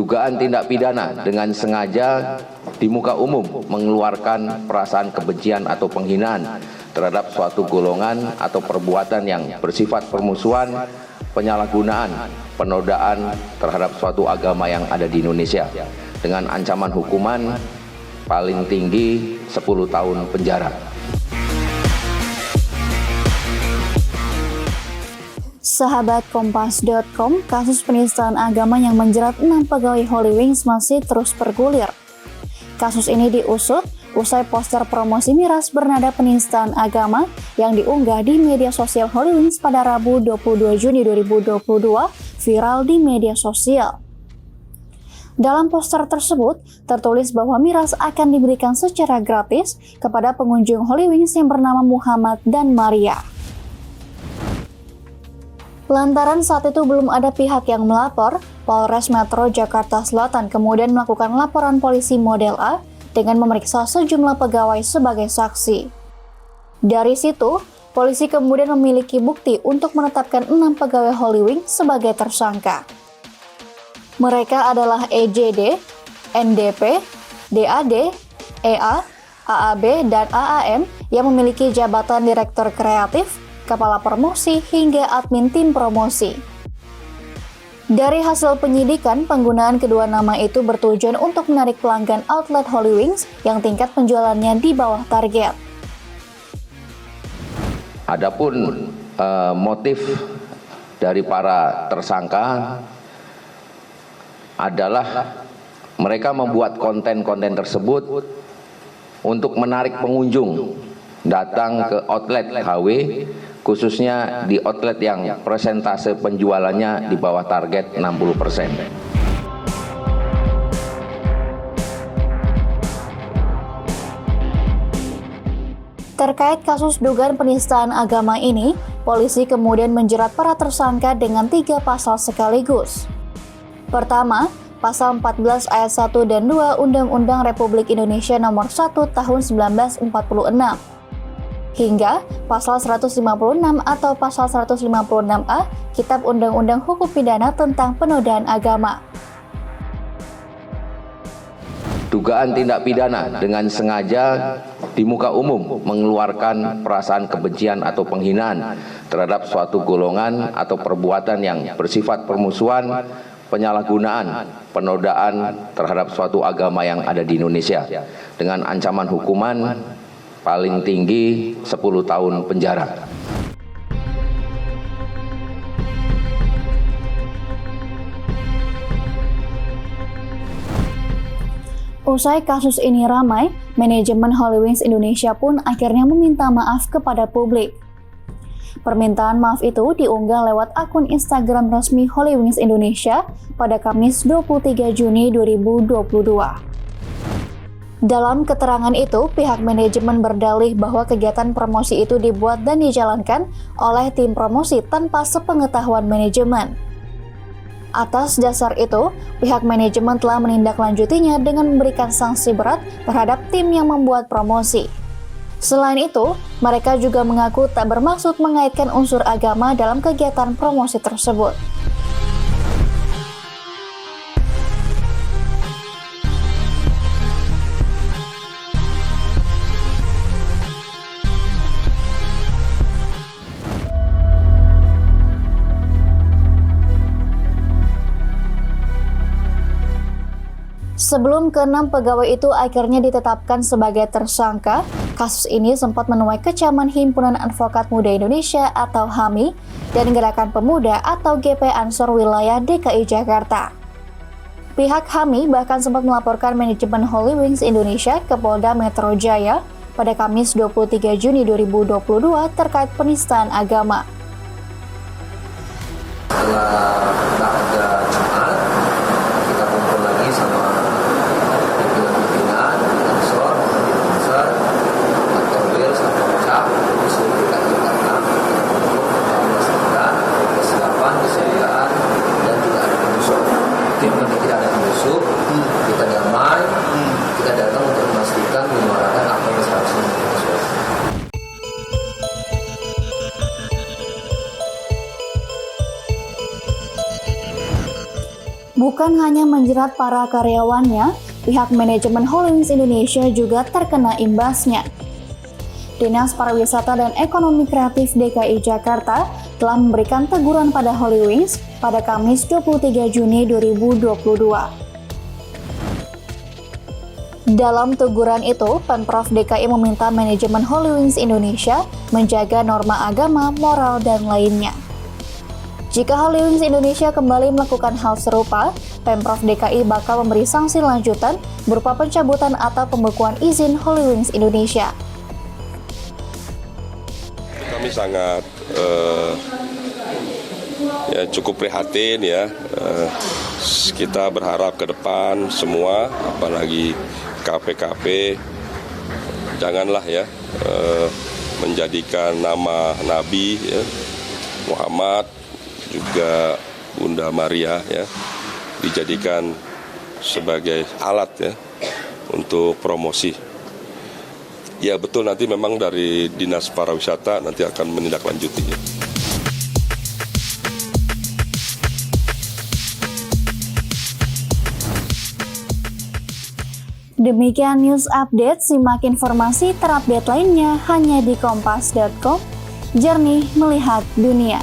dugaan tindak pidana dengan sengaja di muka umum mengeluarkan perasaan kebencian atau penghinaan terhadap suatu golongan atau perbuatan yang bersifat permusuhan, penyalahgunaan, penodaan terhadap suatu agama yang ada di Indonesia dengan ancaman hukuman paling tinggi 10 tahun penjara. Sahabat Kompas.com, kasus penistaan agama yang menjerat 6 pegawai Holy Wings masih terus bergulir. Kasus ini diusut usai poster promosi miras bernada penistaan agama yang diunggah di media sosial Holy Wings pada Rabu 22 Juni 2022 viral di media sosial. Dalam poster tersebut, tertulis bahwa miras akan diberikan secara gratis kepada pengunjung Holy Wings yang bernama Muhammad dan Maria. Lantaran saat itu belum ada pihak yang melapor, Polres Metro Jakarta Selatan kemudian melakukan laporan polisi model A dengan memeriksa sejumlah pegawai sebagai saksi. Dari situ, polisi kemudian memiliki bukti untuk menetapkan 6 pegawai Holy Wings sebagai tersangka. Mereka adalah EJD, NDP, DAD, EA, AAB, dan AAM yang memiliki jabatan Direktur Kreatif, Kepala Promosi, hingga admin tim promosi. Dari hasil penyidikan, penggunaan kedua nama itu bertujuan untuk menarik pelanggan outlet Holy Wings yang tingkat penjualannya di bawah target. Adapun motif dari para tersangka adalah mereka membuat konten-konten tersebut untuk menarik pengunjung datang ke outlet HW, khususnya di outlet yang persentase penjualannya di bawah target 60%. Terkait kasus dugaan penistaan agama ini, polisi kemudian menjerat para tersangka dengan 3 pasal sekaligus. Pertama, Pasal 14 ayat 1 dan 2 Undang-Undang Republik Indonesia Nomor 1 Tahun 1946. Hingga Pasal 156 atau Pasal 156A Kitab Undang-Undang Hukum Pidana tentang Penodaan Agama. Dugaan tindak pidana dengan sengaja di muka umum mengeluarkan perasaan kebencian atau penghinaan terhadap suatu golongan atau perbuatan yang bersifat permusuhan, penyalahgunaan, penodaan terhadap suatu agama yang ada di Indonesia dengan ancaman hukuman paling tinggi 10 tahun penjara. Usai kasus ini ramai, manajemen Holy Wings Indonesia pun akhirnya meminta maaf kepada publik. Permintaan maaf itu diunggah lewat akun Instagram resmi Holy Wings Indonesia pada Kamis 23 Juni 2022. Dalam keterangan itu, pihak manajemen berdalih bahwa kegiatan promosi itu dibuat dan dijalankan oleh tim promosi tanpa sepengetahuan manajemen. Atas dasar itu, pihak manajemen telah menindaklanjutinya dengan memberikan sanksi berat terhadap tim yang membuat promosi. Selain itu, mereka juga mengaku tak bermaksud mengaitkan unsur agama dalam kegiatan promosi tersebut. Sebelum ke-6 pegawai itu akhirnya ditetapkan sebagai tersangka, kasus ini sempat menuai kecaman Himpunan Advokat Muda Indonesia atau HAMI dan Gerakan Pemuda atau GP Ansor Wilayah DKI Jakarta. Pihak HAMI bahkan sempat melaporkan manajemen Holy Wings Indonesia ke Polda Metro Jaya pada Kamis 23 Juni 2022 terkait penistaan agama. Setelah ada Jumat, kita kumpul lagi sama pimpinan, Ansor, Ansor, Kantor Wil, sama Ucap, disuruh kita tingkatkan untuk memastikan kesiapan, kesediaan, dan tidak ada penyusup. Tim penting tidak ada penyusup, kita damai, kita datang untuk memastikan menyuarakan apa yang seharusnya kita suarakan. Bukan hanya menjerat para karyawannya, pihak manajemen Holywings Indonesia juga terkena imbasnya. Dinas Pariwisata dan Ekonomi Kreatif DKI Jakarta telah memberikan teguran pada Holywings pada Kamis 23 Juni 2022. Dalam teguran itu, Pemprov DKI meminta manajemen Holywings Indonesia menjaga norma agama, moral, dan lainnya. Jika Holywings Indonesia kembali melakukan hal serupa, Pemprov DKI bakal memberi sanksi lanjutan berupa pencabutan atau pembekuan izin Holywings Indonesia. Kami sangat cukup prihatin ya. Kita berharap ke depan semua, apalagi KP-KP, janganlah ya menjadikan nama Nabi ya, Muhammad, juga Bunda Maria ya dijadikan sebagai alat ya untuk promosi. Ya betul, nanti memang dari Dinas Pariwisata nanti akan menindaklanjutinya. Demikian news update, simak informasi terupdate lainnya hanya di kompas.com. Jernih melihat dunia.